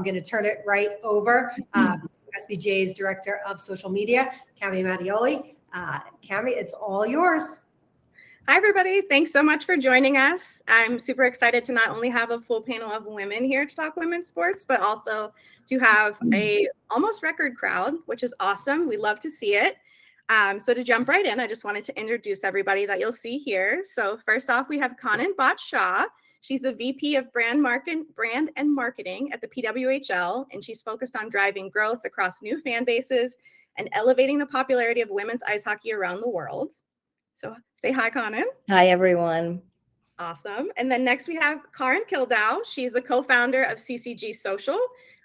I'm going to turn it right over SBJ's Director of Social Media, Cami Mattioli. Cami, it's all yours. Hi, everybody. Thanks so much for joining us. I'm super excited to not only have a full panel of women here to talk women's sports, but also to have a almost record crowd, which is awesome. We love to see it. So to jump right in, I just wanted to introduce everybody that you'll see here. So first off, we have Kanan Bhatt-Shah. She's the VP of Brand and Marketing at the PWHL, and she's focused on driving growth across new fan bases and elevating the popularity of women's ice hockey around the world. So say hi, Kanan. Hi, everyone. Awesome. And then next we have Karen Kildow. She's the co-founder of CCG Social,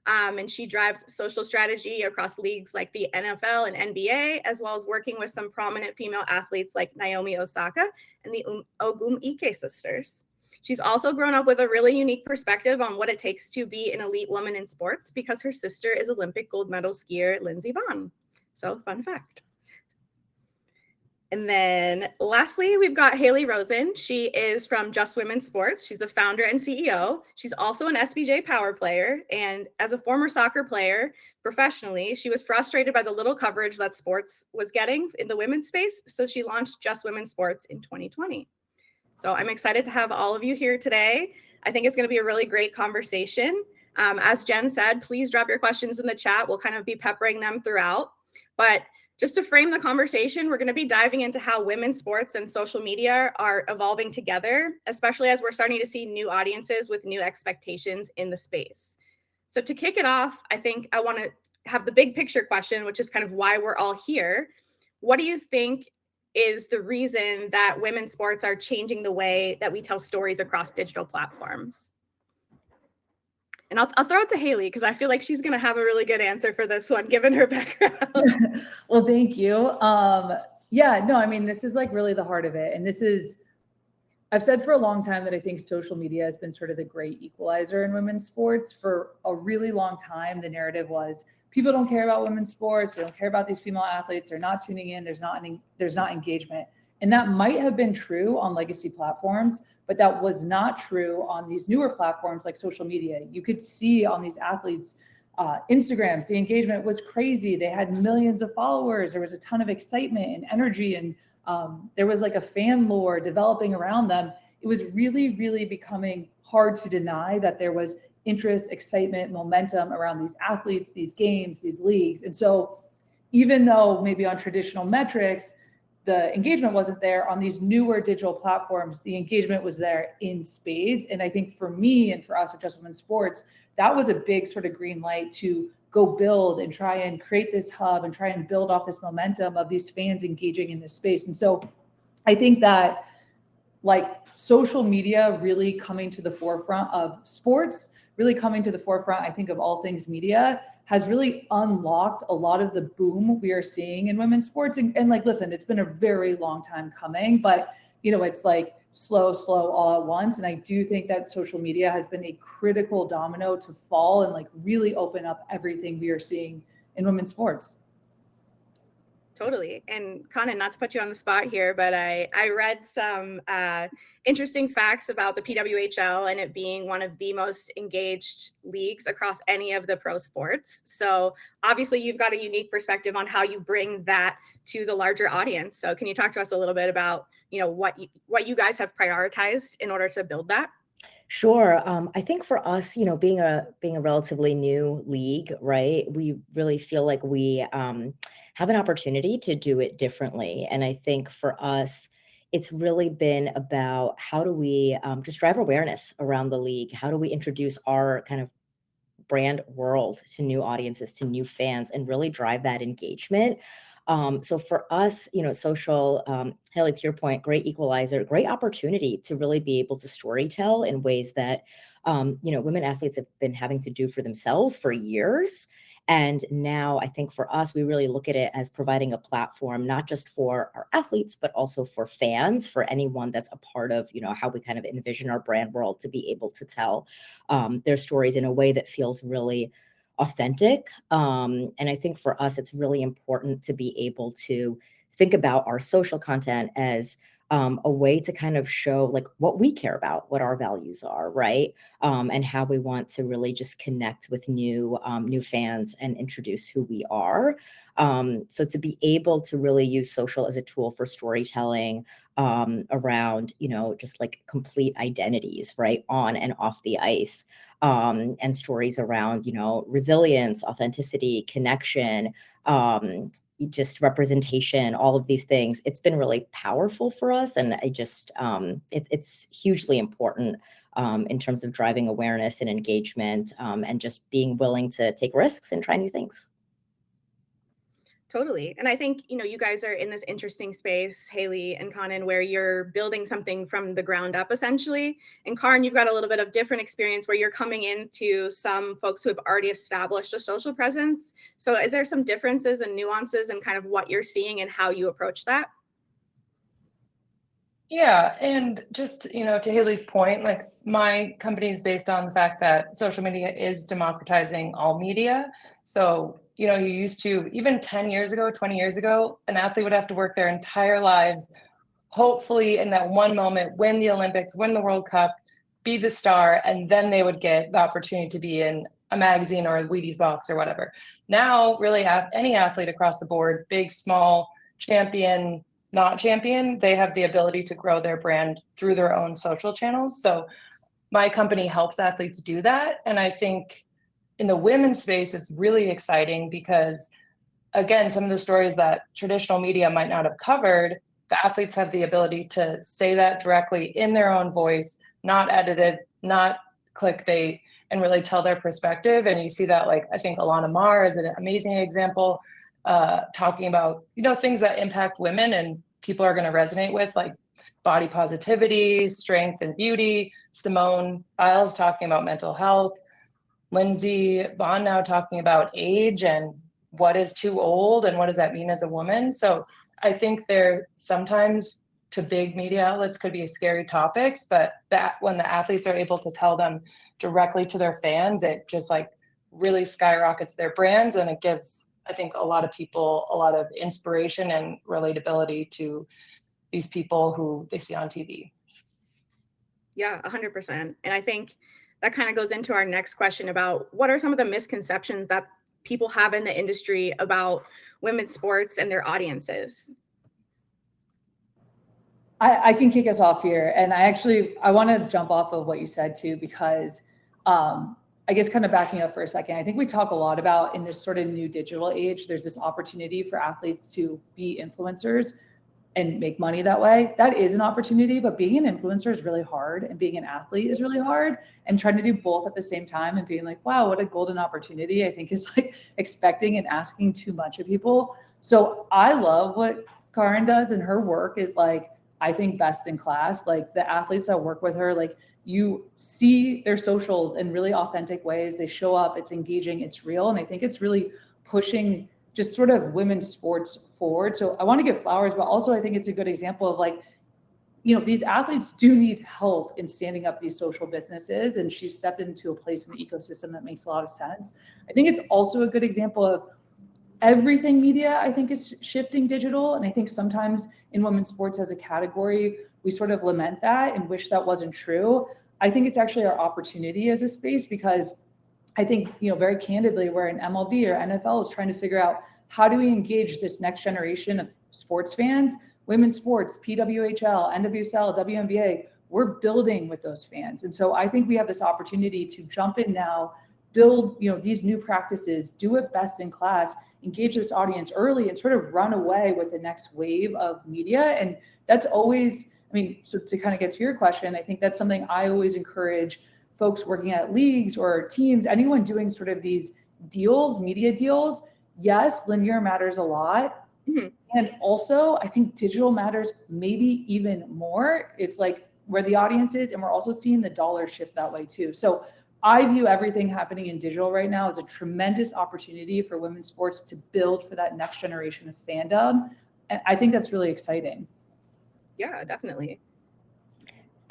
and she drives social strategy across leagues like the NFL and NBA, as well as working with some prominent female athletes like Naomi Osaka and the Ogum Ike sisters. She's also grown up with a really unique perspective on what it takes to be an elite woman in sports because her sister is Olympic gold medal skier Lindsey Vonn. So fun fact. And then lastly, we've got Haley Rosen. She is from Just Women's Sports. She's the founder and CEO. She's also an SBJ power player. And as a former soccer player professionally, she was frustrated by the little coverage that sports was getting in the women's space. So she launched Just Women's Sports in 2020. So I'm excited to have all of you here today. I think it's going to be a really great conversation. As Jen said, please drop your questions in the chat. We'll kind of be peppering them throughout. But just to frame the conversation, we're going to be diving into how women's sports and social media are evolving together, especially as we're starting to see new audiences with new expectations in the space. So to kick it off, I think I want to have the big picture question, which is kind of why we're all here. What do you think is the reason that women's sports are changing the way that we tell stories across digital platforms? And I'll throw it to Haley because I feel like she's going to have a really good answer for this one, given her background. Well, thank you. Yeah, no, I mean, this is like really the heart of it. And this is, I've said for a long time that I think social media has been sort of the great equalizer in women's sports. For a really long time, the narrative was people don't care about women's sports. They don't care about these female athletes. They're not tuning in. There's not engagement. And that might have been true on legacy platforms, but that was not true on these newer platforms like social media. You could see on these athletes' Instagrams, the engagement was crazy. They had millions of followers. There was a ton of excitement and energy, and there was like a fan lore developing around them. It was really, really becoming hard to deny that there was interest, excitement, momentum around these athletes, these games, these leagues. And so even though maybe on traditional metrics, the engagement wasn't there, on these newer digital platforms, the engagement was there in spades. And I think for me and for us at Just Women's Sports, that was a big sort of green light to go build and try and create this hub and try and build off this momentum of these fans engaging in this space. And so I think that like social media really coming to the forefront of sports, really coming to the forefront, I think, of all things media, has really unlocked a lot of the boom we are seeing in women's sports. And like, listen, it's been a very long time coming, but you know, it's like slow all at once. And I do think that social media has been a critical domino to fall and like really open up everything we are seeing in women's sports. Totally. And Kanan, not to put you on the spot here, but I read some interesting facts about the PWHL and it being one of the most engaged leagues across any of the pro sports. So obviously you've got a unique perspective on how you bring that to the larger audience. So can you talk to us a little bit about, you know, what you guys have prioritized in order to build that? Sure. I think for us, you know, being a relatively new league, right, we really feel like we have an opportunity to do it differently. And I think for us, it's really been about how do we just drive awareness around the league? How do we introduce our kind of brand world to new audiences, to new fans, and really drive that engagement? So for us, you know, social, Haley, to your point, great equalizer, great opportunity to really be able to storytell in ways that, you know, women athletes have been having to do for themselves for years. And now I think for us, we really look at it as providing a platform, not just for our athletes, but also for fans, for anyone that's a part of, you know, how we kind of envision our brand world to be able to tell their stories in a way that feels really authentic. And I think for us, it's really important to be able to think about our social content as a way to kind of show like what we care about, what our values are, right? And how we want to really just connect with new fans and introduce who we are. So to be able to really use social as a tool for storytelling around, just like complete identities, right, on and off the ice, and stories around, resilience, authenticity, connection, just representation, all of these things. It's been really powerful for us. And I just, it's hugely important in terms of driving awareness and engagement, and just being willing to take risks and try new things. Totally. And I think, you guys are in this interesting space, Haley and Conan, where you're building something from the ground up, essentially. And Karin, you've got a little bit of different experience where you're coming into some folks who have already established a social presence. So is there some differences and nuances in kind of what you're seeing and how you approach that? Yeah, and just, to Haley's point, like my company is based on the fact that social media is democratizing all media. So, you used to, even 10 years ago, 20 years ago, an athlete would have to work their entire lives, hopefully in that one moment, win the Olympics, win the World Cup, be the star, and then they would get the opportunity to be in a magazine or a Wheaties box or whatever. Now, really, any athlete across the board, big, small, champion, not champion, they have the ability to grow their brand through their own social channels. So my company helps athletes do that. And I think in the women's space, it's really exciting because, again, some of the stories that traditional media might not have covered, the athletes have the ability to say that directly in their own voice, not edited, not clickbait, and really tell their perspective. And you see that, like, I think Alana Marr is an amazing example, talking about, things that impact women and people are going to resonate with, like body positivity, strength and beauty. Simone Biles talking about mental health. Lindsey Vonn now talking about age and what is too old and what does that mean as a woman. So I think there sometimes to big media outlets could be scary topics, but that when the athletes are able to tell them directly to their fans, it just like really skyrockets their brands, and it gives, I think, a lot of people a lot of inspiration and relatability to these people who they see on TV. Yeah, 100%. And I think that kind of goes into our next question about what are some of the misconceptions that people have in the industry about women's sports and their audiences? I can kick us off here. And I want to jump off of what you said too, because I guess kind of backing up for a second, I think we talk a lot about in this sort of new digital age, there's this opportunity for athletes to be influencers and make money that way. That is an opportunity, but being an influencer is really hard and being an athlete is really hard, and trying to do both at the same time and being like, wow, what a golden opportunity, I think is like expecting and asking too much of people. So I love what Karin does, and her work is like, I think best in class. Like the athletes that work with her, like you see their socials in really authentic ways. They show up, it's engaging, it's real. And I think it's really pushing just sort of women's sports forward. So I want to give flowers, but also I think it's a good example of like, these athletes do need help in standing up these social businesses. And she's stepped into a place in the ecosystem that makes a lot of sense. I think it's also a good example of everything media, I think, is shifting digital. And I think sometimes in women's sports as a category, we sort of lament that and wish that wasn't true. I think it's actually our opportunity as a space, because I think, very candidly, where an MLB or NFL is trying to figure out how do we engage this next generation of sports fans, women's sports, PWHL, NWSL, WNBA, we're building with those fans. And so I think we have this opportunity to jump in now, build, these new practices, do it best in class, engage this audience early, and sort of run away with the next wave of media. And that's always, so to kind of get to your question, I think that's something I always encourage folks working at leagues or teams, anyone doing sort of these deals, media deals. Yes, linear matters a lot. Mm-hmm. And also I think digital matters maybe even more. It's like where the audience is, and we're also seeing the dollar shift that way too. So I view everything happening in digital right now as a tremendous opportunity for women's sports to build for that next generation of fandom. And I think that's really exciting. Yeah, definitely.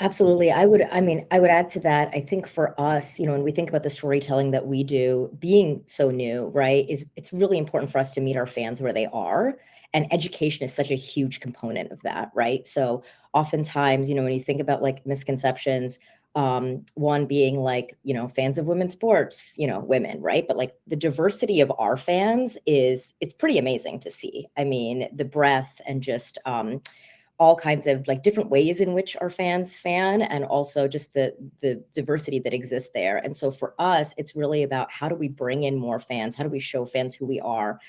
Absolutely. I would add to that. I think for us, when we think about the storytelling that we do, being so new, right, it's really important for us to meet our fans where they are And education is such a huge component of that, right? So oftentimes, when you think about like misconceptions, one being like, fans of women's sports, women, right? But like the diversity of our fans it's pretty amazing to see. I mean, the breadth and just all kinds of like different ways in which our fans fan, and also just the diversity that exists there. And so for us, it's really about how do we bring in more fans? How do we show fans who we are?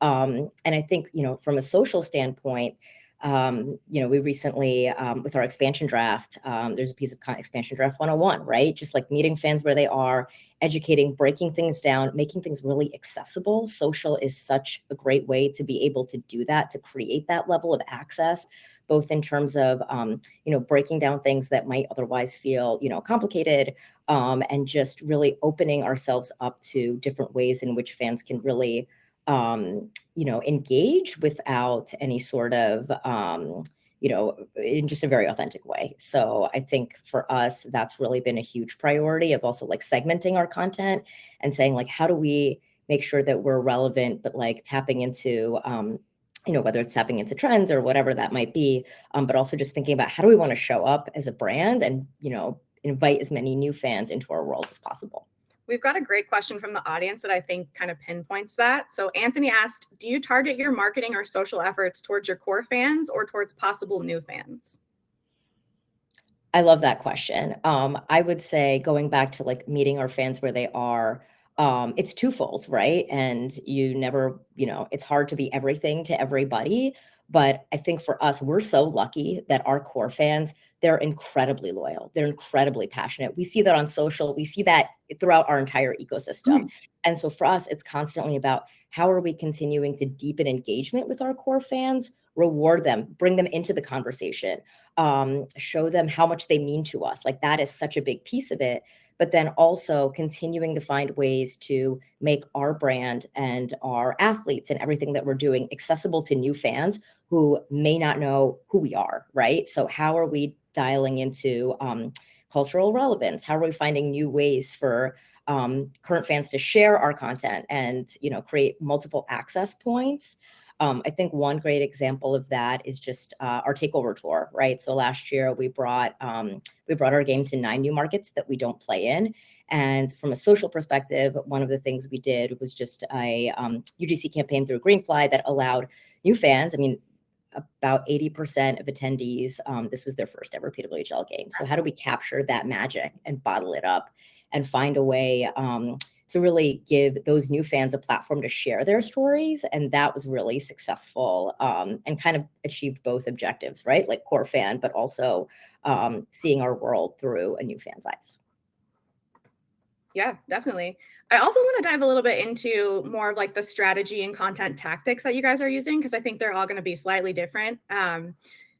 And I think, from a social standpoint, we recently, with our expansion draft, there's a piece of expansion draft 101, right? Just like meeting fans where they are, educating, breaking things down, making things really accessible. Social is such a great way to be able to do that, to create that level of access, both in terms of, breaking down things that might otherwise feel, complicated, and just really opening ourselves up to different ways in which fans can really engage without any sort of, in just a very authentic way. So I think for us, that's really been a huge priority of also like segmenting our content and saying like, how do we make sure that we're relevant, but like tapping into, whether it's tapping into trends or whatever that might be, but also just thinking about how do we want to show up as a brand and, invite as many new fans into our world as possible. We've got a great question from the audience that I think kind of pinpoints that. So Anthony asked, do you target your marketing or social efforts towards your core fans or towards possible new fans? I love that question. I would say going back to like meeting our fans where they are, it's twofold, right? And you never, it's hard to be everything to everybody. But I think for us, we're so lucky that our core fans, they're incredibly loyal. They're incredibly passionate. We see that on social. We see that throughout our entire ecosystem. And so for us, it's constantly about how are we continuing to deepen engagement with our core fans, reward them, bring them into the conversation, show them how much they mean to us. Like that is such a big piece of it. But then also continuing to find ways to make our brand and our athletes and everything that we're doing accessible to new fans who may not know who we are, right? So how are we dialing into cultural relevance? How are we finding new ways for current fans to share our content and, create multiple access points? I think one great example of that is just our Takeover tour, right? So last year we brought our game to 9 new markets that we don't play in. And from a social perspective, one of the things we did was just a UGC campaign through Greenfly that allowed new fans. I mean, about 80% of attendees, this was their first ever PWHL game. So how do we capture that magic and bottle it up and find a way to really give those new fans a platform to share their stories? And that was really successful and kind of achieved both objectives, right? Like core fan, but also seeing our world through a new fan's eyes. Yeah, definitely. I also want to dive a little bit into more of like the strategy and content tactics that you guys are using, because I think they're all going to be slightly different.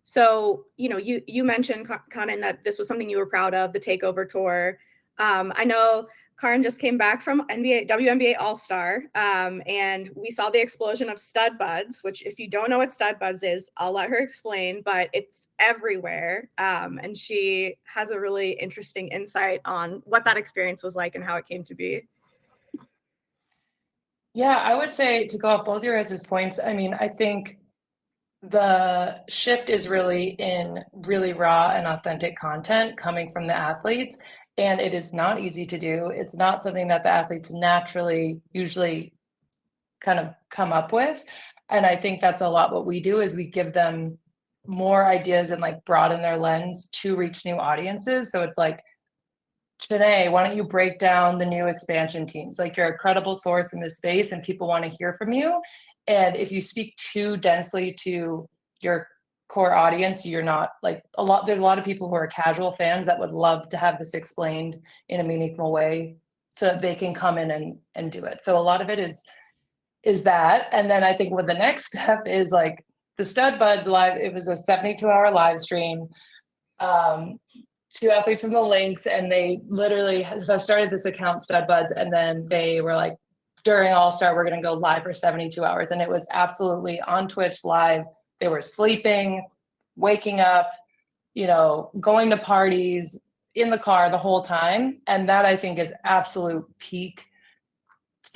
So, you mentioned, Conan, that this was something you were proud of, the Takeover tour. I know Karin just came back from WNBA All-Star, and we saw the explosion of stud buds, which if you don't know what stud buds is, I'll let her explain, but it's everywhere. And she has a really interesting insight on what that experience was like and how it came to be. Yeah, I would say to go off both your guys' points, I mean, I think the shift is really in really raw and authentic content coming from the athletes. And it is not easy to do. It's not something that the athletes naturally usually kind of come up with. And I think that's a lot what we do is we give them more ideas and like broaden their lens to reach new audiences. So it's like, Janae, why don't you break down the new expansion teams? Like you're a credible source in this space and people want to hear from you. And if you speak too densely to your core audience, you're not like there's a lot of people who are casual fans that would love to have this explained in a meaningful way so that they can come in and do it. So a lot of it is that. And then I think what the next step is like the Stud Buds live, it was a 72-hour live stream. 2 athletes from the Lynx, and they literally started this account Stud Buds, and then they were like, during All-Star, we're going to go live for 72 hours. And it was absolutely on Twitch live. They were sleeping, waking up, going to parties, in the car the whole time. And that I think is absolute peak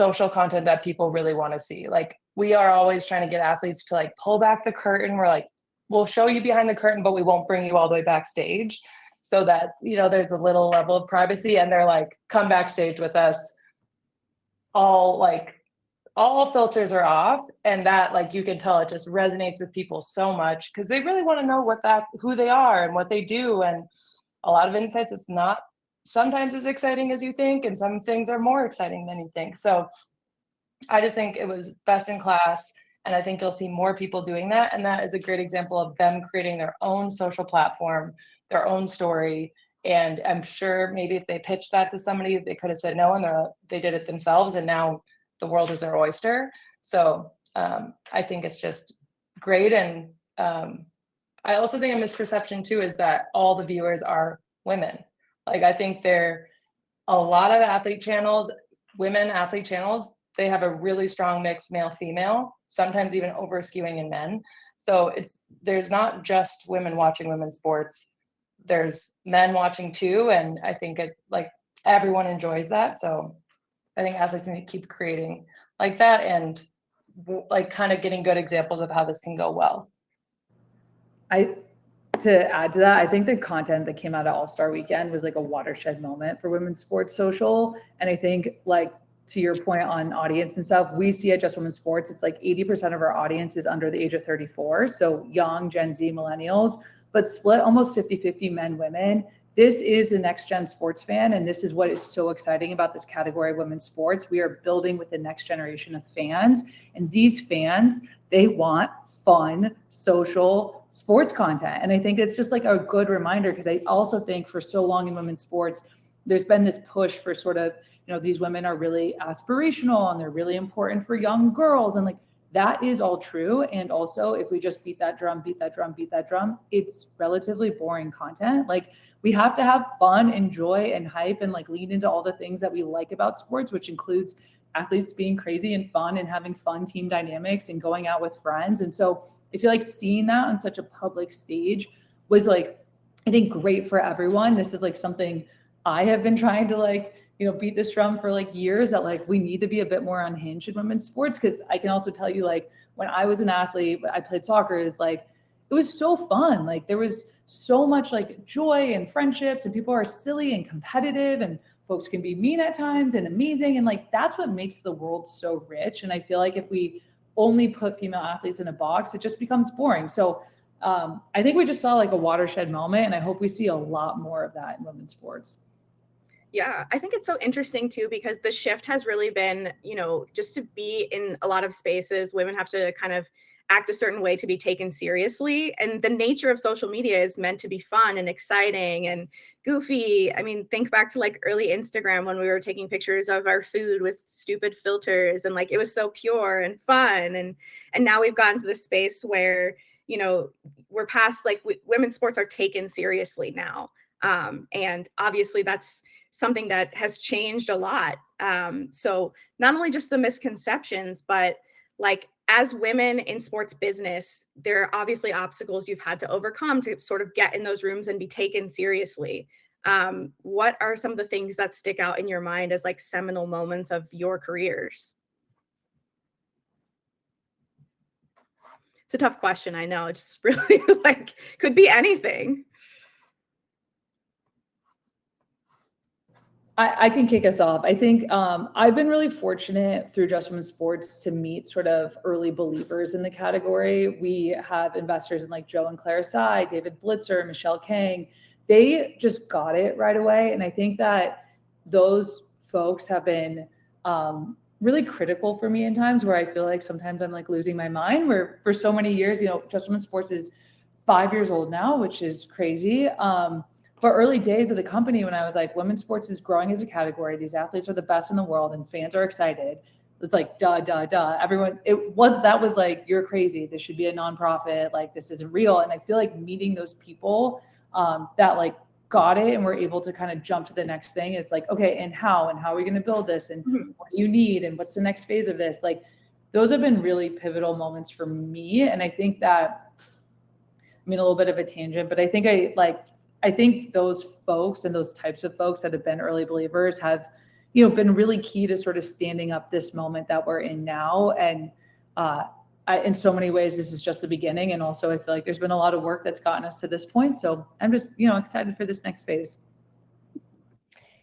social content that people really want to see. Like, we are always trying to get athletes to like pull back the curtain. We're like, we'll show you behind the curtain, but we won't bring you all the way backstage, so that, you know, there's a little level of privacy. And they're like, come backstage with us. All filters are off, and that, like, you can tell it just resonates with people so much, because they really want to know who they are and what they do. And a lot of insights, it's not sometimes as exciting as you think, and some things are more exciting than you think. So I just think it was best in class, and I think you'll see more people doing that. And that is a great example of them creating their own social platform, their own story. And I'm sure maybe if they pitched that to somebody, they could have said no, and they did it themselves, and now the world is their oyster. So I think it's just great. And I also think a misperception too is that all the viewers are women. Like, I think a lot of athlete channels, women athlete channels, they have a really strong mix male female, sometimes even over skewing in men. So there's not just women watching women's sports, there's men watching too. And I think everyone enjoys that. So I think athletes need to keep creating like that, and like kind of getting good examples of how this can go well. To add to that, I think the content that came out of All-Star Weekend was like a watershed moment for women's sports social. And I think, like, to your point on audience and stuff, we see at Just Women's Sports, it's like 80% of our audience is under the age of 34. So young Gen Z millennials, but split almost 50-50 men, women. This is the next gen sports fan. And this is what is so exciting about this category of women's sports. We are building with the next generation of fans. And these fans, they want fun, social sports content. And I think it's just like a good reminder, because I also think for so long in women's sports, there's been this push for sort of, you know, these women are really aspirational and they're really important for young girls. And like, that is all true. And also, if we just beat that drum, it's relatively boring content. Like, we have to have fun and joy and hype and like lean into all the things that we like about sports, which includes athletes being crazy and fun and having fun team dynamics and going out with friends. And so I feel like seeing that on such a public stage was like, I think, great for everyone. This is like something I have been trying to like, you know, beat this drum for like years, that like we need to be a bit more unhinged in women's sports. Cause I can also tell you, like, when I was an athlete, I played soccer, it's like, it was so fun. Like, there was so much like joy and friendships, and people are silly and competitive, and folks can be mean at times and amazing. And like, that's what makes the world so rich. And I feel like if we only put female athletes in a box, it just becomes boring. So I think we just saw like a watershed moment, and I hope we see a lot more of that in women's sports. Yeah, I think it's so interesting too, because the shift has really been, you know, just to be in a lot of spaces, women have to kind of act a certain way to be taken seriously. And the nature of social media is meant to be fun and exciting and goofy. I mean, think back to like early Instagram when we were taking pictures of our food with stupid filters, and like it was so pure and fun. And now we've gotten to this space where, you know, we're past like women's sports are taken seriously now. And obviously that's something that has changed a lot. So not only just the misconceptions, but like as women in sports business, there are obviously obstacles you've had to overcome to sort of get in those rooms and be taken seriously. What are some of the things that stick out in your mind as like seminal moments of your careers? It's a tough question. I know. It's really like could be anything. I can kick us off. I think I've been really fortunate through Just Women's Sports to meet sort of early believers in the category. We have investors in like Joe and Clara Tsai, David Blitzer, Michelle Kang. They just got it right away. And I think that those folks have been really critical for me in times where I feel like sometimes I'm like losing my mind, where for so many years, you know, Just Women's Sports is 5 years old now, which is crazy. But early days of the company, when I was like, women's sports is growing as a category, these athletes are the best in the world and fans are excited. It's like, everyone, that was like, you're crazy. This should be a nonprofit. Like, this isn't real. And I feel like meeting those people that like got it and were able to kind of jump to the next thing. It's like, okay, and how are we going to build this? And what do you need? And what's the next phase of this? Like, those have been really pivotal moments for me. And I think that, I mean, a little bit of a tangent, but I think those folks and those types of folks that have been early believers have, been really key to sort of standing up this moment that we're in now. And in so many ways, this is just the beginning. And also I feel like there's been a lot of work that's gotten us to this point. So I'm just, excited for this next phase.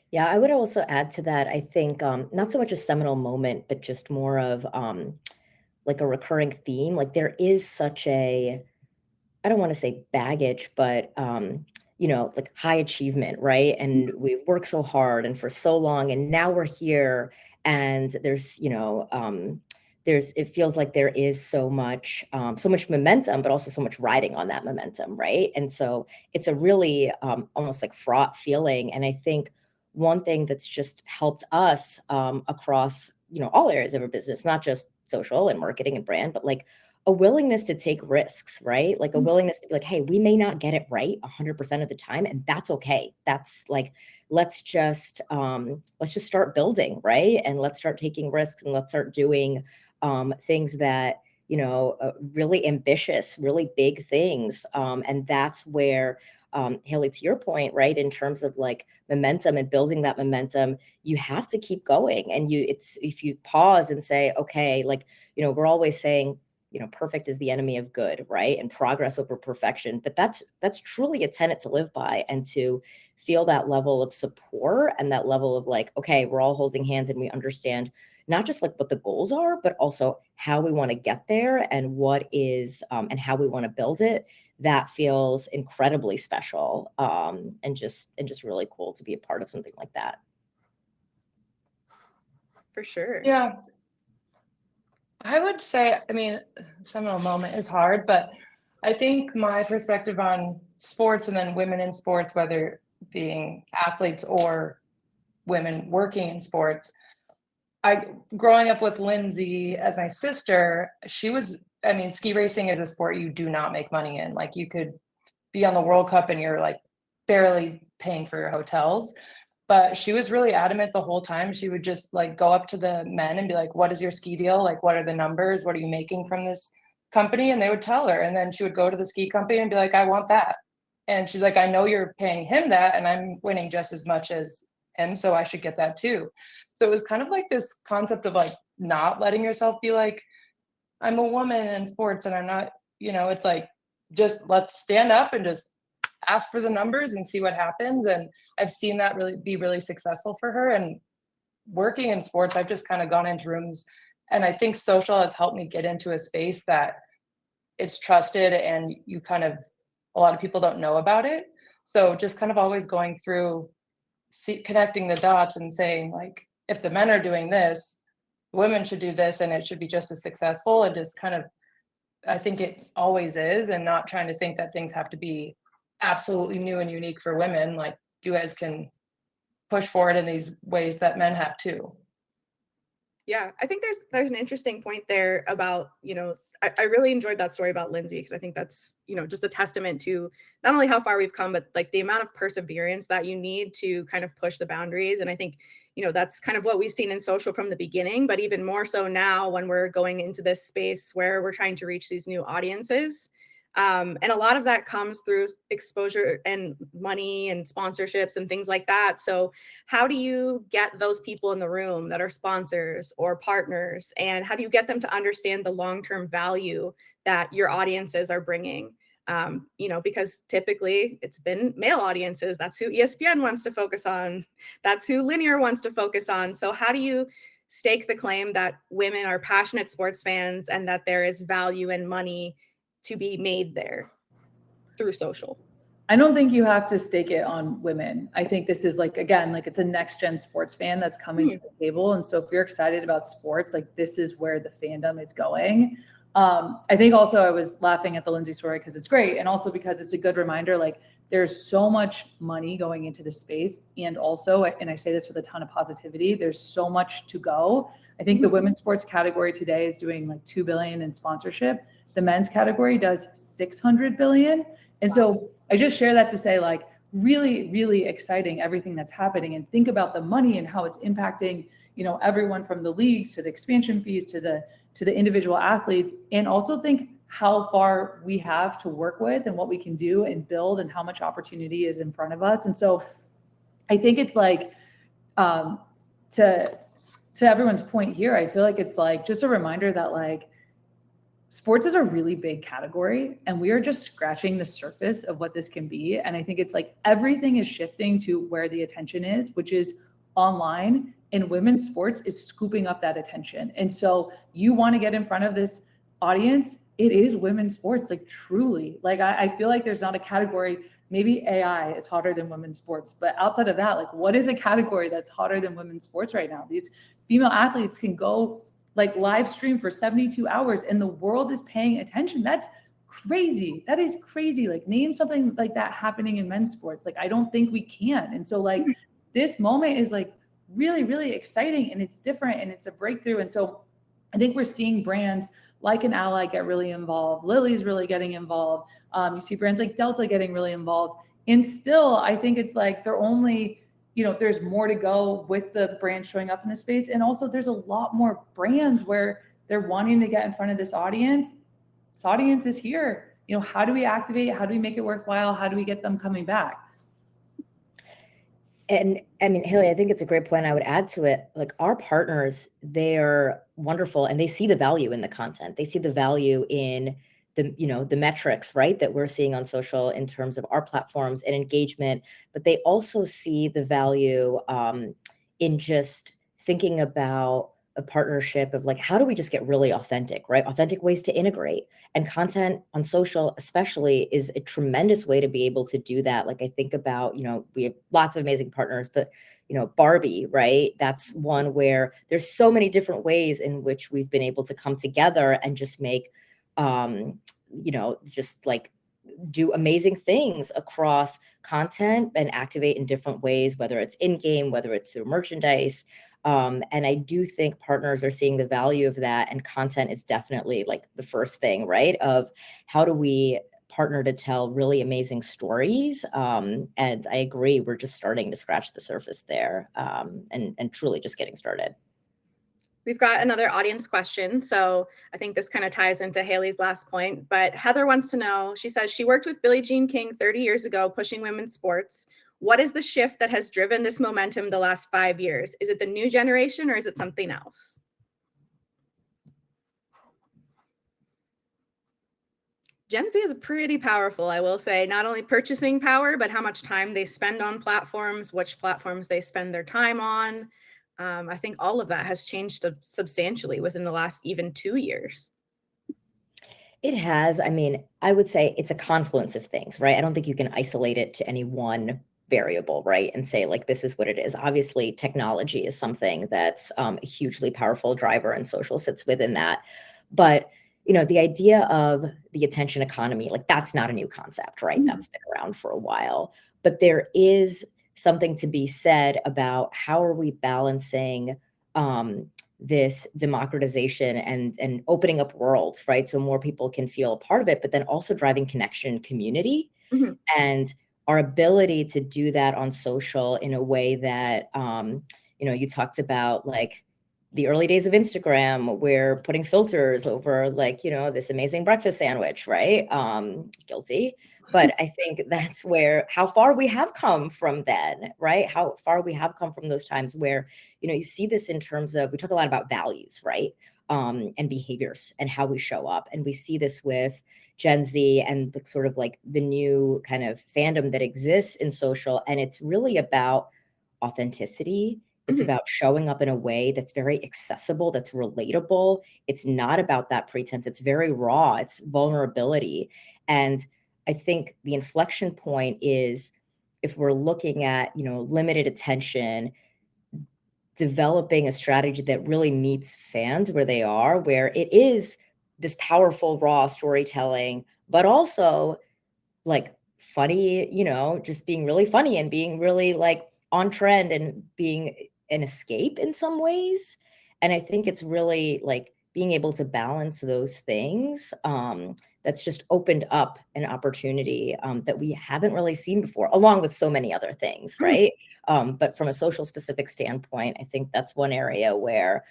Yeah, I would also add to that, I think, not so much a seminal moment, but just more of like a recurring theme. Like there is such a, I don't want to say baggage, but like high achievement, right? And we work so hard and for so long, and now we're here, and there's, it feels like there is so much momentum, but also so much riding on that momentum, right? And so it's a really almost like fraught feeling. And I think one thing that's just helped us across, all areas of our business, not just social and marketing and brand, but like a willingness to take risks, right? Like a willingness to be like, hey, we may not get it right 100% of the time, and that's okay. That's like, let's just start building, right? And let's start taking risks, and let's start doing things that, really ambitious, really big things. And that's where, Haley, to your point, right, in terms of like momentum and building that momentum, you have to keep going. And if you pause and say, okay, like, we're always saying, perfect is the enemy of good, right? And progress over perfection. But that's truly a tenet to live by, and to feel that level of support and that level of like, okay, we're all holding hands and we understand not just like what the goals are, but also how we want to get there and what is, and how we want to build it. That feels incredibly special, and just really cool to be a part of something like that. For sure. Yeah. I would say, seminal moment is hard, but I think my perspective on sports and then women in sports, whether being athletes or women working in sports, growing up with Lindsay as my sister, ski racing is a sport you do not make money in. Like you could be on the World Cup and you're like barely paying for your hotels. But she was really adamant the whole time. She would just like go up to the men and be like, what is your ski deal? Like, what are the numbers? What are you making from this company? And they would tell her. And then she would go to the ski company and be like, I want that. And she's like, I know you're paying him that, and I'm winning just as much as him, so I should get that too. So it was kind of like this concept of like not letting yourself be like, I'm a woman in sports and I'm not, it's like, just let's stand up and just ask for the numbers and see what happens. And I've seen that really be really successful for her. And working in sports, I've just kind of gone into rooms, and I think social has helped me get into a space that it's trusted, and a lot of people don't know about it. So just kind of always going through, connecting the dots and saying like, if the men are doing this, women should do this, and it should be just as successful. And just kind of, I think it always is, and not trying to think that things have to be absolutely new and unique for women. Like you guys can push forward in these ways that men have too. Yeah, I think there's an interesting point there about, I really enjoyed that story about Lindsay, because I think that's, just a testament to not only how far we've come, but like the amount of perseverance that you need to kind of push the boundaries. And I think, that's kind of what we've seen in social from the beginning, but even more so now when we're going into this space where we're trying to reach these new audiences. And a lot of that comes through exposure and money and sponsorships and things like that. So how do you get those people in the room that are sponsors or partners? And how do you get them to understand the long-term value that your audiences are bringing? Because typically it's been male audiences. That's who ESPN wants to focus on. That's who linear wants to focus on. So how do you stake the claim that women are passionate sports fans and that there is value and money to be made there through social? I don't think you have to stake it on women. I think this is like, again, like it's a next gen sports fan that's coming to the table. And so if you're excited about sports, like this is where the fandom is going. I think also I was laughing at the Lindsay story because it's great. And also because it's a good reminder, like there's so much money going into the space. And also, and I say this with a ton of positivity, there's so much to go. I think the women's sports category today is doing like 2 billion in sponsorship. The men's category does 600 billion. And so I just share that to say like, really, really exciting, everything that's happening, and think about the money and how it's impacting, everyone from the leagues to the expansion fees to the individual athletes, and also think how far we have to work with and what we can do and build and how much opportunity is in front of us. And so I think it's like, to everyone's point here, I feel like it's like just a reminder that like sports is a really big category and we are just scratching the surface of what this can be. And I think it's like everything is shifting to where the attention is, which is online, and women's sports is scooping up that attention. And so you want to get in front of this audience, it is women's sports, like truly. Like I feel like there's not a category, maybe AI is hotter than women's sports, but outside of that, like what is a category that's hotter than women's sports right now? These female athletes can go like live stream for 72 hours and the world is paying attention. That's crazy. That is crazy. Like name something like that happening in men's sports. Like I don't think we can. And so like this moment is like really, really exciting and it's different and it's a breakthrough. And so I think we're seeing brands like an Ally get really involved. Lily's really getting involved. You see brands like Delta getting really involved. And still, I think it's like they're only, you know, there's more to go with the brands showing up in the space. And also there's a lot more brands where they're wanting to get in front of this audience. This audience is here. You know, how do we activate? How do we make it worthwhile? How do we get them coming back? And I mean, Haley, I think it's a great point. I would add to it, like our partners, they're wonderful and they see the value in the content. They see the value in the, you know, the metrics, right, that we're seeing on social in terms of our platforms and engagement, but they also see the value in just thinking about a partnership of like, how do we just get really authentic, right? Authentic ways to integrate, and content on social especially is a tremendous way to be able to do that. Like I think about, you know, we have lots of amazing partners, but you know, Barbie, right? That's one where there's so many different ways in which we've been able to come together and just make, you know, just like do amazing things across content and activate in different ways, whether it's in-game, whether it's through merchandise. And I do think partners are seeing the value of that, and content is definitely like the first thing, right? Of how do we partner to tell really amazing stories? And I agree, we're just starting to scratch the surface there, and truly just getting started. We've got another audience question. So I think this kind of ties into Haley's last point, but Heather wants to know, she says she worked with Billie Jean King 30 years ago, pushing women's sports. What is the shift that has driven this momentum the last 5 years? Is it the new generation or is it something else? Gen Z is pretty powerful, I will say, not only purchasing power, but how much time they spend on platforms, which platforms they spend their time on. I think all of that has changed substantially within the last even 2 years. It has. I mean, I would say it's a confluence of things, right? I don't think you can isolate it to any one variable, right? And say like, this is what it is. Obviously, technology is something that's a hugely powerful driver, and social sits within that. But, you know, the idea of the attention economy, like that's not a new concept, right? That's been around for a while. But there is something to be said about how are we balancing this democratization and opening up worlds, right? So more people can feel a part of it, but then also driving connection, community, and our ability to do that on social in a way that, you know, you talked about like the early days of Instagram, where putting filters over like, you know, this amazing breakfast sandwich, right? Guilty. But I think that's where, how far we have come from then, right? How far we have come from those times where, you know, you see this in terms of, we talk a lot about values, right? And behaviors and how we show up. And we see this with Gen Z and the sort of like the new kind of fandom that exists in social. And it's really about authenticity. It's about showing up in a way that's very accessible, that's relatable. It's not about that pretense. It's very raw. It's vulnerability. And I think the inflection point is if we're looking at, you know, limited attention, developing a strategy that really meets fans where they are, where it is this powerful, raw storytelling, but also like funny, you know, just being really funny and being really like on trend and being an escape in some ways. And I think it's really like being able to balance those things. That's just opened up an opportunity that we haven't really seen before, along with so many other things, right? But from a social specific standpoint, I think that's one area where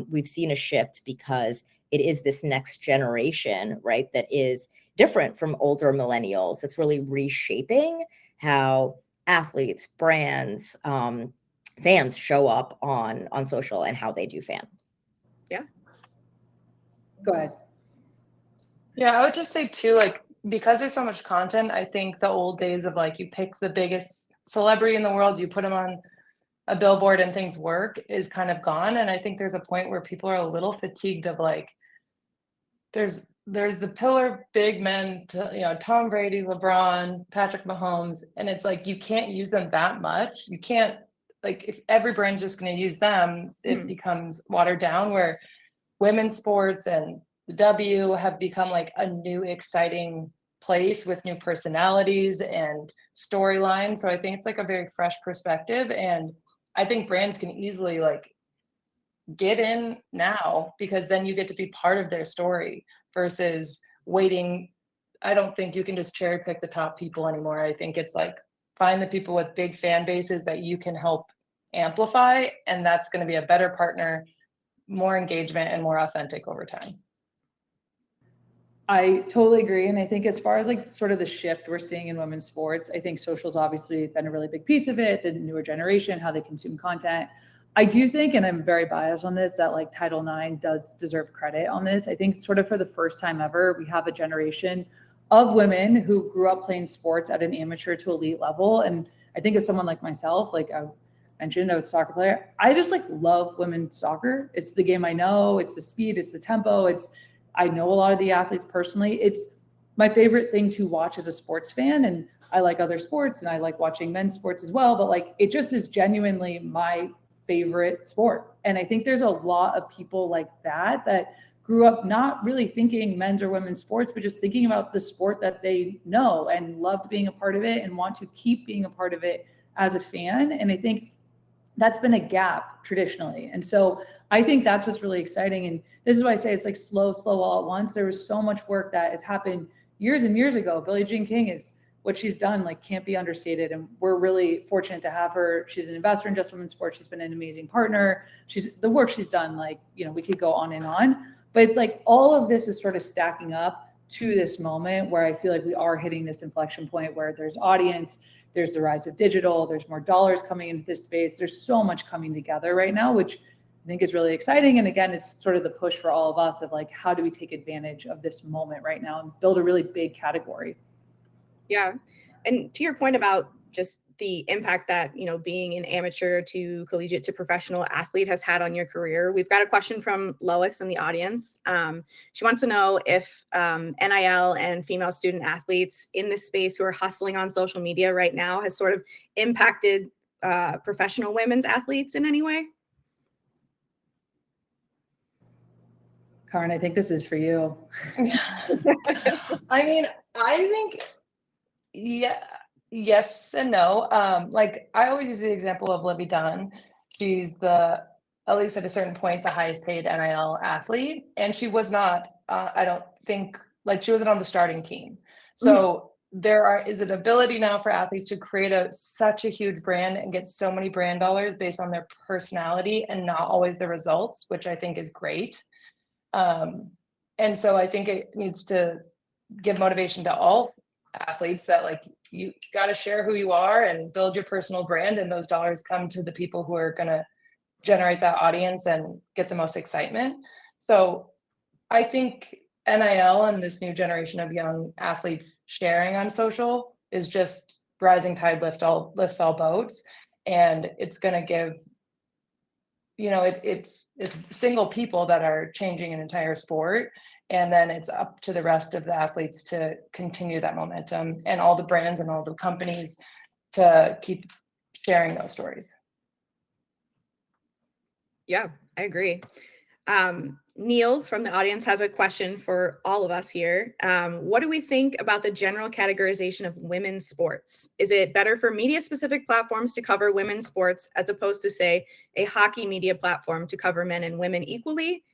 we've seen a shift, because it is this next generation, right, that is different from older millennials. That's really reshaping how athletes, brands, fans show up on social and how they do fan. Yeah. Go ahead. Yeah, I would just say too, like, because there's so much content, I think the old days of like, you pick the biggest celebrity in the world, you put them on a billboard and things work is kind of gone. And I think there's a point where people are a little fatigued of like, there's the pillar big men, Tom Brady, LeBron, Patrick Mahomes, and it's like, you can't use them that much. You can't, like, if every brand's just going to use them, it becomes watered down, where women's sports and the W have become like a new exciting place with new personalities and storylines. So I think it's like a very fresh perspective. And I think brands can easily like get in now, because then you get to be part of their story versus waiting. I don't think you can just cherry pick the top people anymore. I think it's like, find the people with big fan bases that you can help amplify, and that's going to be a better partner, more engagement, and more authentic over time. I totally agree. And I think as far as like sort of the shift we're seeing in women's sports, I think social's obviously been a really big piece of it, the newer generation, how they consume content. I do think, and I'm very biased on this, that like Title IX does deserve credit on this. I think sort of for the first time ever, we have a generation of women who grew up playing sports at an amateur to elite level. And I think as someone like myself, like I mentioned, I was a soccer player. I just like love women's soccer. It's the game I know, it's the speed, it's the tempo, I know a lot of the athletes personally. It's my favorite thing to watch as a sports fan. And I like other sports and I like watching men's sports as well. But like, it just is genuinely my favorite sport. And I think there's a lot of people like that grew up not really thinking men's or women's sports, but just thinking about the sport that they know and loved being a part of it and want to keep being a part of it as a fan. And I think that's been a gap traditionally. And so I think that's what's really exciting. And this is why I say it's like slow all at once. There was so much work that has happened years and years ago. Billie Jean King is what she's done, like, can't be understated. And we're really fortunate to have her. She's an investor in Just Women's Sports. She's been an amazing partner. The work she's done, like, we could go on and on, but it's like all of this is sort of stacking up to this moment where I feel like we are hitting this inflection point where there's audience, there's the rise of digital, there's more dollars coming into this space. There's so much coming together right now, which I think is really exciting. And again, it's sort of the push for all of us of like, how do we take advantage of this moment right now and build a really big category? Yeah. And to your point about just the impact that, being an amateur to collegiate to professional athlete has had on your career, we've got a question from Lois in the audience. She wants to know if NIL and female student athletes in this space who are hustling on social media right now has sort of impacted professional women's athletes in any way. Karin, I think this is for you. I mean, I think, yes and no. Like, I always use the example of Libby Dunn. She's at least at a certain point, the highest paid NIL athlete. And she was not, I don't think, like, she wasn't on the starting team. So there is an ability now for athletes to create such a huge brand and get so many brand dollars based on their personality and not always the results, which I think is great. And so I think it needs to give motivation to all athletes that, like, you got to share who you are and build your personal brand, and those dollars come to the people who are going to generate that audience and get the most excitement. So I think NIL and this new generation of young athletes sharing on social is just rising tide lifts all boats, and it's going to give, it's single people that are changing an entire sport. And then it's up to the rest of the athletes to continue that momentum, and all the brands and all the companies to keep sharing those stories. Yeah, I agree. Neil from the audience has a question for all of us here. What do we think about the general categorization of women's sports? Is it better for media-specific platforms to cover women's sports as opposed to, say, a hockey media platform to cover men and women equally?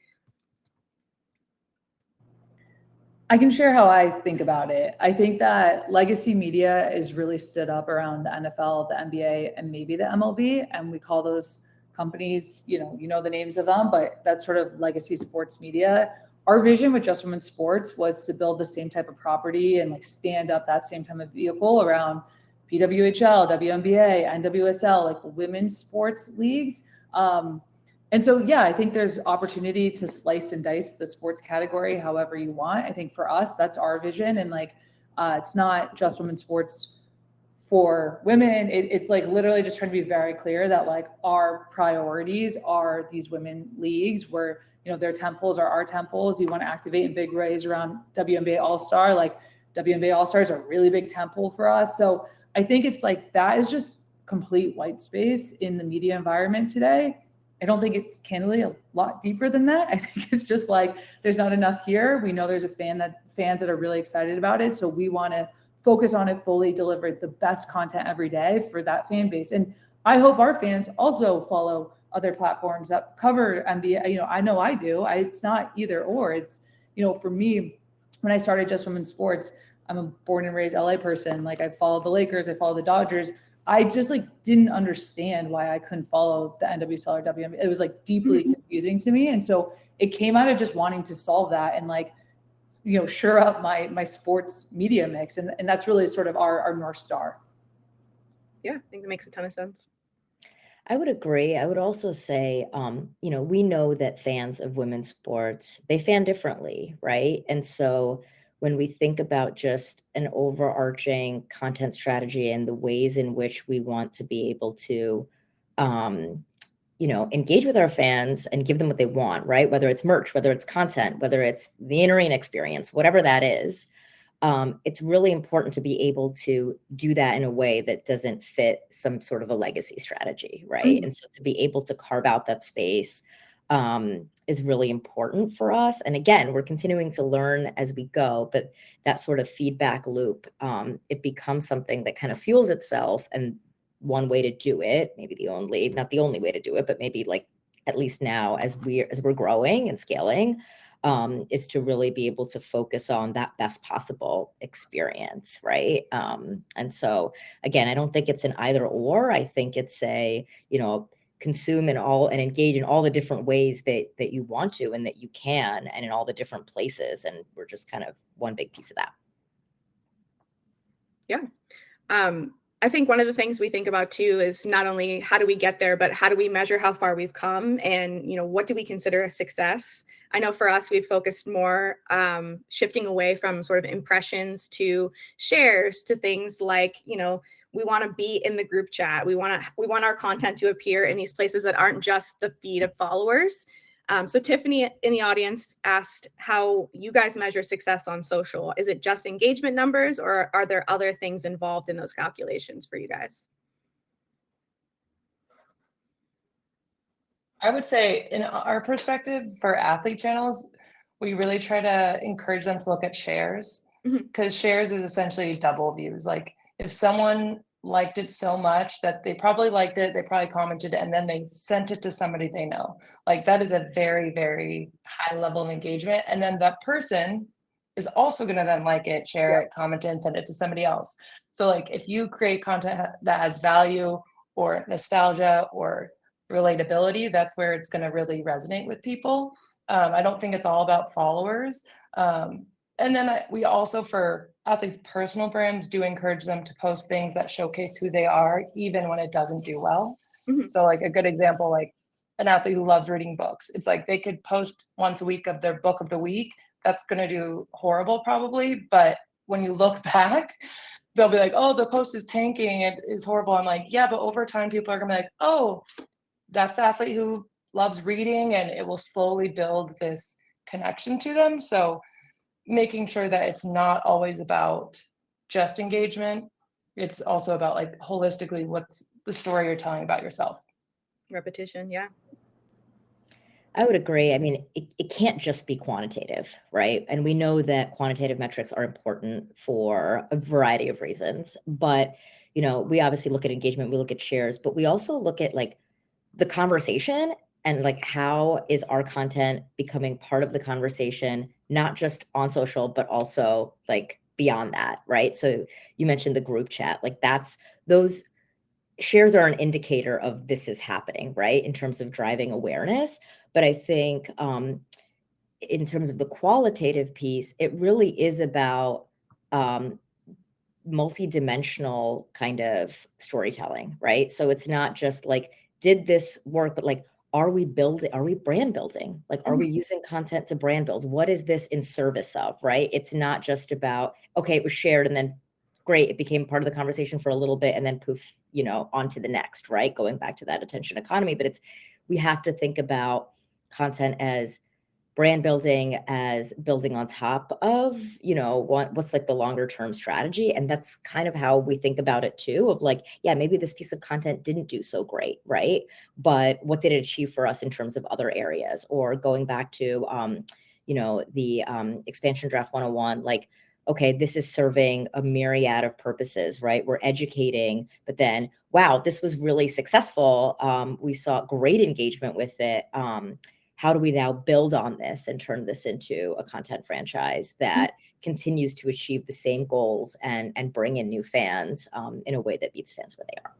I can share how I think about it. I think that legacy media is really stood up around the NFL, the NBA, and maybe the MLB. And we call those companies, you know the names of them, but that's sort of legacy sports media. Our vision with Just Women's Sports was to build the same type of property and like stand up that same type of vehicle around PWHL, WNBA, NWSL, like women's sports leagues. And so, yeah, I think there's opportunity to slice and dice the sports category however you want. I think for us, that's our vision. And like, it's not just women's sports for women. It's like literally just trying to be very clear that like our priorities are these women leagues where, you know, their temples are our temples. You want to activate in big ways around WNBA All-Star. Like WNBA All-Star is a really big temple for us. So I think it's like that is just complete white space in the media environment today. I don't think it's candidly a lot deeper than that. I think it's just like there's not enough here. We know there's fans that are really excited about it. So we want to focus on it fully, deliver the best content every day for that fan base. And I hope our fans also follow other platforms that cover NBA. You know I do. It's not either or. It's, you know, for me, when I started Just Women's Sports, I'm a born and raised LA person. Like I follow the Lakers, I follow the Dodgers. I just like didn't understand why I couldn't follow the NWSL or WNBA. It was like deeply confusing to me. And so it came out of just wanting to solve that and like, you know, shore up my sports media mix. And that's really sort of our North Star. Yeah, I think that makes a ton of sense. I would agree. I would also say, you know, we know that fans of women's sports, they fan differently, right? And so when we think about just an overarching content strategy and the ways in which we want to be able to, you know, engage with our fans and give them what they want, right? Whether it's merch, whether it's content, whether it's the in-arena experience, whatever that is, it's really important to be able to do that in a way that doesn't fit some sort of a legacy strategy, right? And so to be able to carve out that space is really important for us. And again, we're continuing to learn as we go, but that sort of feedback loop, it becomes something that kind of fuels itself. And one way to do it, maybe not the only way to do it, but maybe like at least now as we're growing and scaling, is to really be able to focus on that best possible experience, right? And so again, I don't think it's an either or. I think it's you know, consume and engage in all the different ways that you want to and that you can, and in all the different places. And we're just kind of one big piece of that. Yeah. I think one of the things we think about too is not only how do we get there, but how do we measure how far we've come, and, you know, what do we consider a success? I know for us, we've focused more shifting away from sort of impressions to shares, to things like, you know, we want to be in the group chat. We want our content to appear in these places that aren't just the feed of followers. So Tiffany in the audience asked how you guys measure success on social. Is it just engagement numbers, or are there other things involved in those calculations for you guys? I would say in our perspective for athlete channels, we really try to encourage them to look at shares, because shares is essentially double views. Like if someone liked it so much that they probably liked it, they probably commented, and then they sent it to somebody they know. Like that is a very, very high level of engagement. And then that person is also going to then like it, share it, comment it, and send it to somebody else. So like if you create content that has value or nostalgia or relatability, that's where it's going to really resonate with people. I don't think it's all about followers. And then we also, for athletes' personal brands, do encourage them to post things that showcase who they are, even when it doesn't do well. So like a good example, like an athlete who loves reading books, it's like they could post once a week of their book of the week. That's going to do horrible probably. But when you look back, they'll be like, oh, the post is tanking. It is horrible. I'm like, yeah, but over time, people are going to be like, oh, that's the athlete who loves reading, and it will slowly build this connection to them. So making sure that it's not always about just engagement. It's also about like holistically, what's the story you're telling about yourself. Repetition. Yeah. I would agree. I mean, it can't just be quantitative, right? And we know that quantitative metrics are important for a variety of reasons, but, you know, we obviously look at engagement, we look at shares, but we also look at like the conversation and like how is our content becoming part of the conversation, not just on social, but also like beyond that, right? So you mentioned the group chat, like those shares are an indicator of this is happening, right? In terms of driving awareness. But I think in terms of the qualitative piece, it really is about multi-dimensional kind of storytelling, right? So it's not just like, did this work, but like, are we brand building? Like, are we using content to brand build? What is this in service of, right? It's not just about, okay, it was shared and then great, it became part of the conversation for a little bit and then poof, on to the next, right? Going back to that attention economy. But we have to think about content as brand building, as building on top of, what's like the longer term strategy. And that's kind of how we think about it too, of like, yeah, maybe this piece of content didn't do so great, right? But what did it achieve for us in terms of other areas? Or going back to, the expansion draft 101, like, okay, this is serving a myriad of purposes, right? We're educating, but then, wow, this was really successful. We saw great engagement with it. How do we now build on this and turn this into a content franchise that continues to achieve the same goals and bring in new fans in a way that meets fans where they are?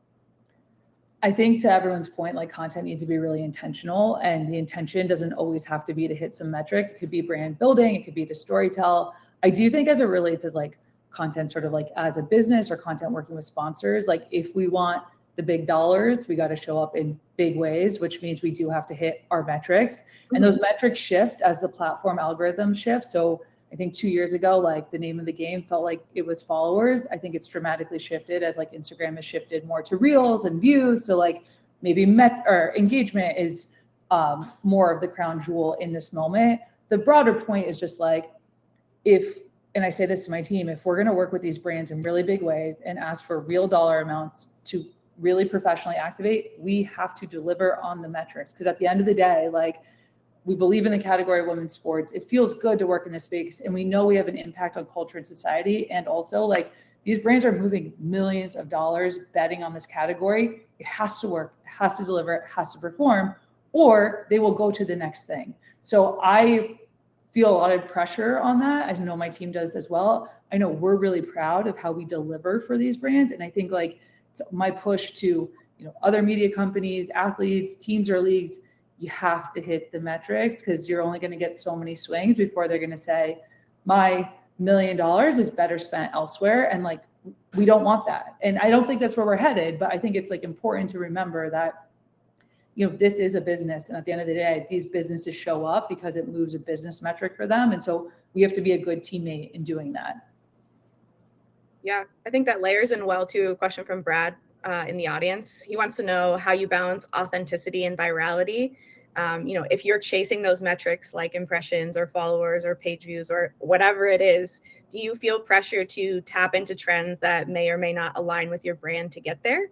I think to everyone's point, like content needs to be really intentional, and the intention doesn't always have to be to hit some metric. It could be brand building, it could be to storytell. I do think as it relates as like content sort of like as a business or content working with sponsors, like if we want the big dollars, we got to show up in big ways, which means we do have to hit our metrics. And those metrics shift as the platform algorithm shifts. So I think 2 years ago, like the name of the game felt like it was followers. I think it's dramatically shifted as like Instagram has shifted more to reels and views. So like maybe engagement is more of the crown jewel in this moment. The broader point is just like, and I say this to my team, if we're going to work with these brands in really big ways and ask for real dollar amounts to really professionally activate, we have to deliver on the metrics. Because at the end of the day, like we believe in the category of women's sports. It feels good to work in this space, and we know we have an impact on culture and society. And also, like these brands are moving millions of dollars betting on this category. It has to work, it has to deliver, it has to perform, or they will go to the next thing. So I feel a lot of pressure on that. I know my team does as well. I know we're really proud of how we deliver for these brands, and I think like my push to other media companies, athletes, teams or leagues, you have to hit the metrics because you're only going to get so many swings before they're going to say my $1 million is better spent elsewhere. And like we don't want that. And I don't think that's where we're headed, but I think it's like important to remember that this is a business, and at the end of the day, these businesses show up because it moves a business metric for them. And so we have to be a good teammate in doing that. Yeah, I think that layers in well to a question from Brad in the audience. He wants to know how you balance authenticity and virality. If you're chasing those metrics like impressions or followers or page views or whatever it is, do you feel pressure to tap into trends that may or may not align with your brand to get there?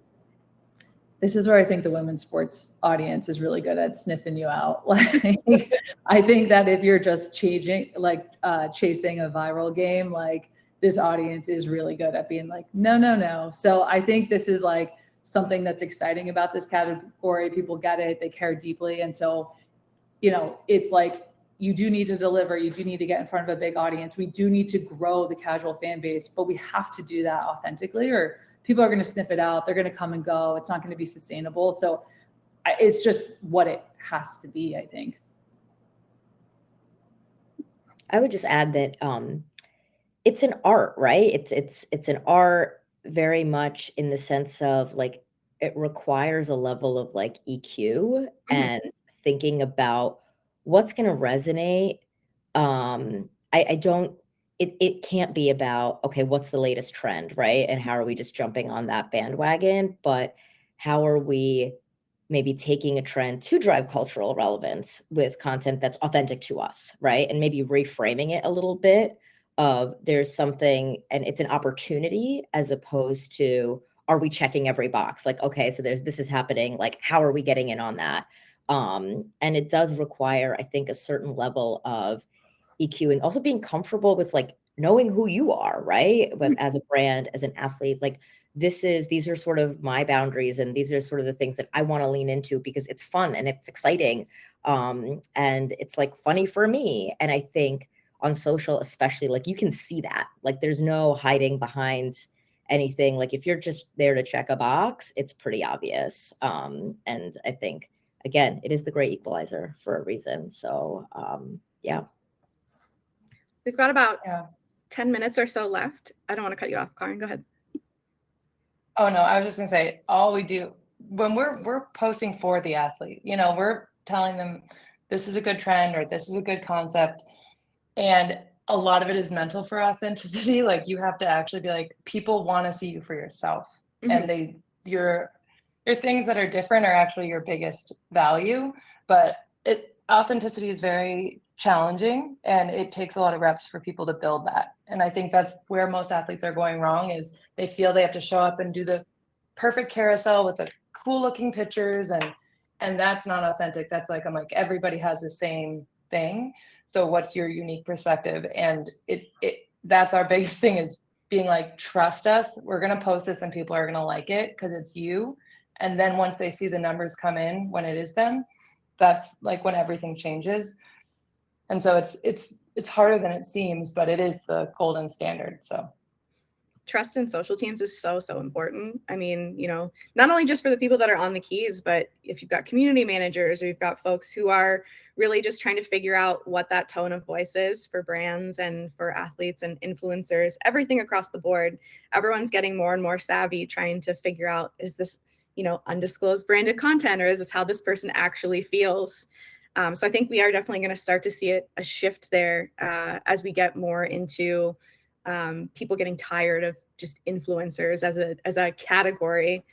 This is where I think the women's sports audience is really good at sniffing you out. Like, I think that if you're just chasing a viral game, like this audience is really good at being like, no. So I think this is like something that's exciting about this category. People get it, they care deeply. And so, it's like, you do need to deliver, you do need to get in front of a big audience. We do need to grow the casual fan base, but we have to do that authentically, or people are going to sniff it out. They're going to come and go. It's not going to be sustainable. So it's just what it has to be, I think. I would just add that it's an art, right? It's an art very much in the sense of like it requires a level of like EQ and thinking about what's going to resonate. It can't be about, okay, what's the latest trend, right? And how are we just jumping on that bandwagon? But how are we maybe taking a trend to drive cultural relevance with content that's authentic to us, right? And maybe reframing it a little bit of there's something, and it's an opportunity as opposed to, are we checking every box? Like, okay, so this is happening. Like, how are we getting in on that? And it does require, I think, a certain level of EQ and also being comfortable with like knowing who you are, right? But as a brand, as an athlete, like these are sort of my boundaries, and these are sort of the things that I want to lean into because it's fun and it's exciting. And it's like funny for me. And I think on social, especially, like you can see that, like there's no hiding behind anything. Like if you're just there to check a box, it's pretty obvious. And I think, again, it is the great equalizer for a reason. So yeah. We've got about 10 minutes or so left. I don't want to cut you off, Karin. Go ahead. Oh no, I was just gonna say, all we do when we're posting for the athlete, you know, we're telling them this is a good trend or this is a good concept. And a lot of it is mental for authenticity. Like you have to actually be like, people want to see you for yourself. Mhm. And your things that are different are actually your biggest value. But authenticity is very challenging and it takes a lot of reps for people to build that. And I think that's where most athletes are going wrong is they feel they have to show up and do the perfect carousel with the cool looking pictures and that's not authentic. That's like, I'm like, everybody has the same thing. So what's your unique perspective? And that's our biggest thing is being like, trust us. We're going to post this and people are going to like it because it's you. And then once they see the numbers come in when it is them, that's like when everything changes. And so it's harder than it seems, but it is the golden standard. So Trust in social teams is so important. I mean, you know, not only just for the people that are on the keys, but if you've got community managers or you've got folks who are really just trying to figure out what that tone of voice is for brands and for athletes and influencers, everything across the board, everyone's getting more and more savvy trying to figure out, is this, you know, undisclosed branded content or is this how this person actually feels? So I think we are definitely going to start to see a shift there as we get more into people getting tired of just influencers as a category.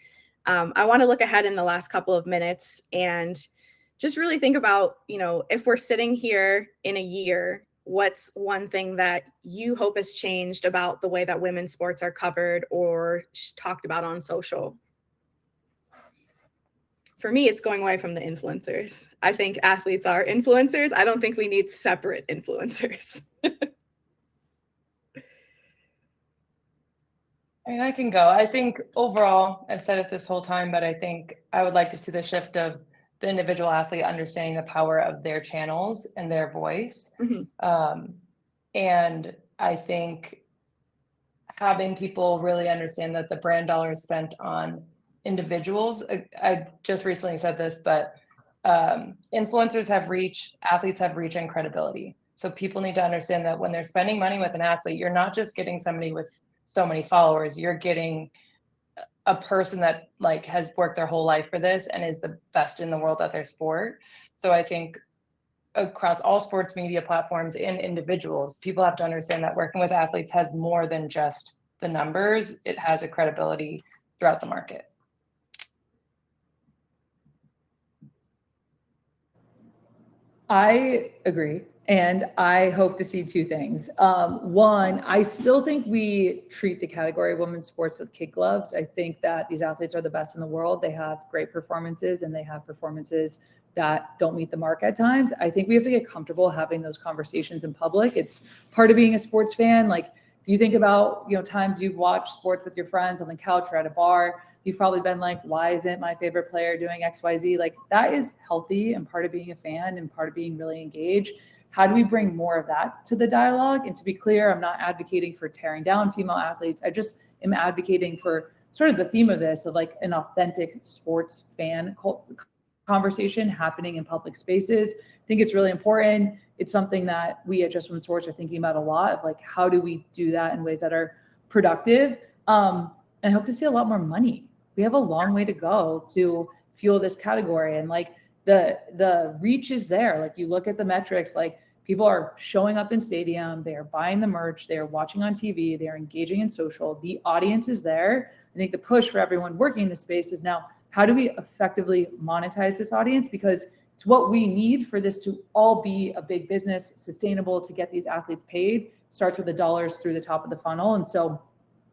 I want to look ahead in the last couple of minutes and just really think about, you know, if we're sitting here in a year, what's one thing that you hope has changed about the way that women's sports are covered or talked about on social? For me, it's going away from the influencers. I think athletes are influencers. I don't think we need separate influencers. I mean, I can go. I think overall, I've said it this whole time, but I think I would like to see the shift of the individual athlete understanding the power of their channels and their voice. Mm-hmm. And I think having people really understand that the brand dollar is spent on individuals. I just recently said this, but influencers have reach, athletes have reach and credibility. So people need to understand that when they're spending money with an athlete, you're not just getting somebody with so many followers, you're getting a person that like has worked their whole life for this and is the best in the world at their sport. So I think across all sports media platforms and individuals, people have to understand that working with athletes has more than just the numbers. It has a credibility throughout the market. I agree. And I hope to see two things. One, I still think we treat the category of women's sports with kid gloves. I think that these athletes are the best in the world. They have great performances and they have performances that don't meet the mark at times. I think we have to get comfortable having those conversations in public. It's part of being a sports fan. Like if you think about, you know, times you've watched sports with your friends on the couch or at a bar, you've probably been like, why isn't my favorite player doing XYZ? Like that is healthy and part of being a fan and part of being really engaged. How do we bring more of that to the dialogue? And to be clear, I'm not advocating for tearing down female athletes. I just am advocating for sort of the theme of this, of like an authentic sports fan conversation happening in public spaces. I think it's really important. It's something that we at Just Women's Sports are thinking about a lot of like, how do we do that in ways that are productive? And I hope to see a lot more money. We have a long way to go to fuel this category. And like the reach is there. Like you look at the metrics, like people are showing up in stadium, they are buying the merch, they are watching on TV, they are engaging in social. The audience is there. I think the push for everyone working in the space is now, how do we effectively monetize this audience? Because it's what we need for this to all be a big business, sustainable, to get these athletes paid. It starts with the dollars through the top of the funnel. And so,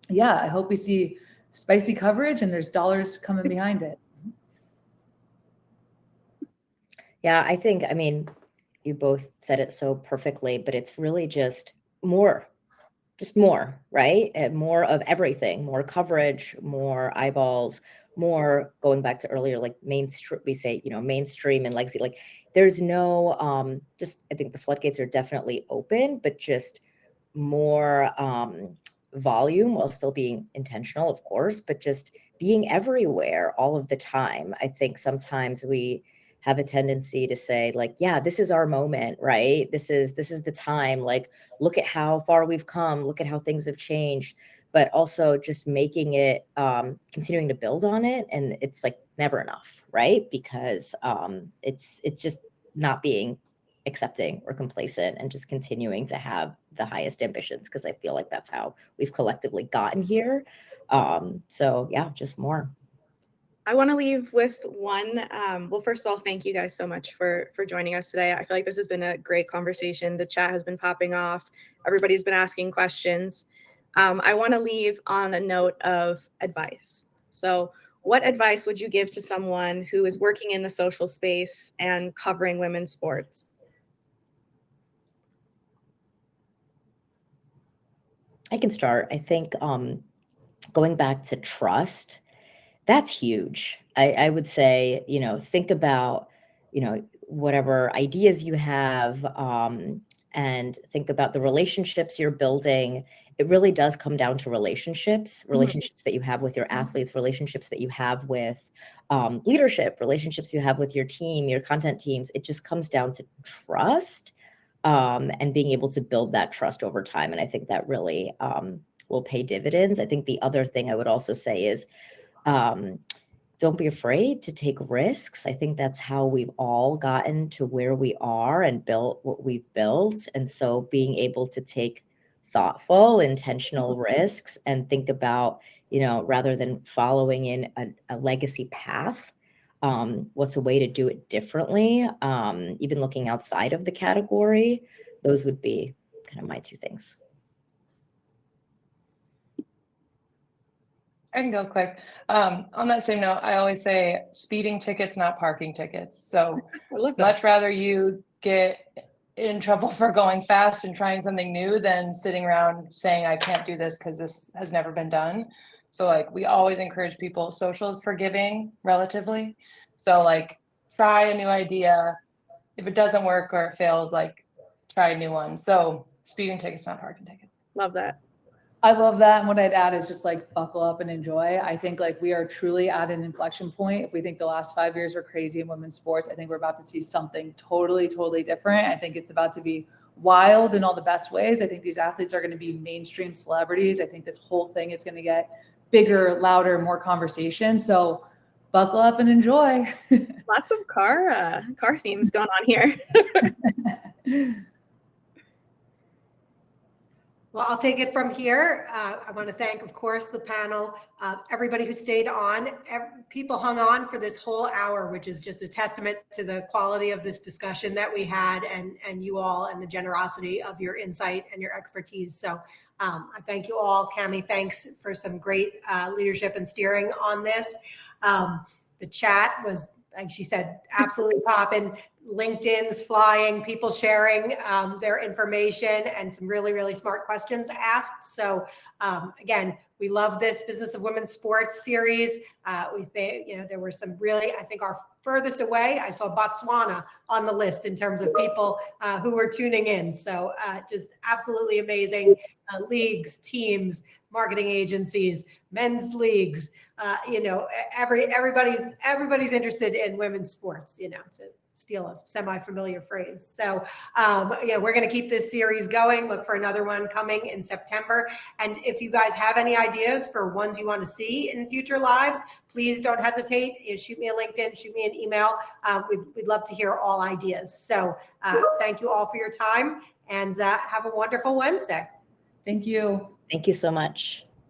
yeah, I hope we see spicy coverage and there's dollars coming behind it. Yeah, I think, I mean, you both said it so perfectly, but it's really just more, right? And more of everything, more coverage, more eyeballs, more going back to earlier, like mainstream, we say, you know, mainstream and legacy, like there's no, just, I think the floodgates are definitely open, but just more volume while still being intentional, of course, but just being everywhere all of the time. I think sometimes we have a tendency to say like, yeah, this is our moment, right? This is the time. Like, look at how far we've come. Look at how things have changed. But also just making it, continuing to build on it. And it's like never enough, right? Because it's just not being accepting or complacent and just continuing to have the highest ambitions, because I feel like that's how we've collectively gotten here. So yeah, just more. I want to leave with one. Well, first of all, thank you guys so much for joining us today. I feel like this has been a great conversation. The chat has been popping off. Everybody's been asking questions. I want to leave on a note of advice. So what advice would you give to someone who is working in the social space and covering women's sports? I can start. I think going back to trust, that's huge. I would say, think about, whatever ideas you have, and think about the relationships you're building. It really does come down to relationships that you have with your athletes, relationships that you have with leadership, relationships you have with your team, your content teams. It just comes down to trust, and being able to build that trust over time. And I think that really will pay dividends. I think the other thing I would also say is, don't be afraid to take risks. I think that's how we've all gotten to where we are and built what we've built. And so being able to take thoughtful, intentional risks and think about, rather than following in a legacy path, what's a way to do it differently, even looking outside of the category. Those would be kind of my two things. I can go quick. On that same note, I always say speeding tickets, not parking tickets. So much rather you get in trouble for going fast and trying something new than sitting around saying, I can't do this because this has never been done. So like, we always encourage people, social is forgiving relatively. So like, try a new idea. If it doesn't work or it fails, like try a new one. So speeding tickets, not parking tickets. Love that. I love that. And what I'd add is just like buckle up and enjoy. I think like we are truly at an inflection point. If we think the last 5 years were crazy in women's sports, I think we're about to see something totally, totally different. I think it's about to be wild in all the best ways. I think these athletes are going to be mainstream celebrities. I think this whole thing is going to get bigger, louder, more conversation. So buckle up and enjoy. Lots of car themes going on here. Well, I'll take it from here. I want to thank, of course, the panel, everybody who stayed on. People hung on for this whole hour, which is just a testament to the quality of this discussion that we had, and you all, and the generosity of your insight and your expertise. So I thank you all. Cami, thanks for some great leadership and steering on this. The chat was, like she said, absolutely popping. LinkedIn's flying, people sharing their information, and some really, really smart questions asked. So again, we love this Business of Women's Sports series. We think, there were some really, I think our furthest away, I saw Botswana on the list in terms of people who were tuning in. So just absolutely amazing leagues, teams, marketing agencies, men's leagues, everybody's interested in women's sports, to steal a semi-familiar phrase. So, we're going to keep this series going. Look for another one coming in September. And if you guys have any ideas for ones you want to see in future lives, please don't hesitate. Shoot me a LinkedIn, shoot me an email. We'd love to hear all ideas. So thank you all for your time, and have a wonderful Wednesday. Thank you. Thank you so much.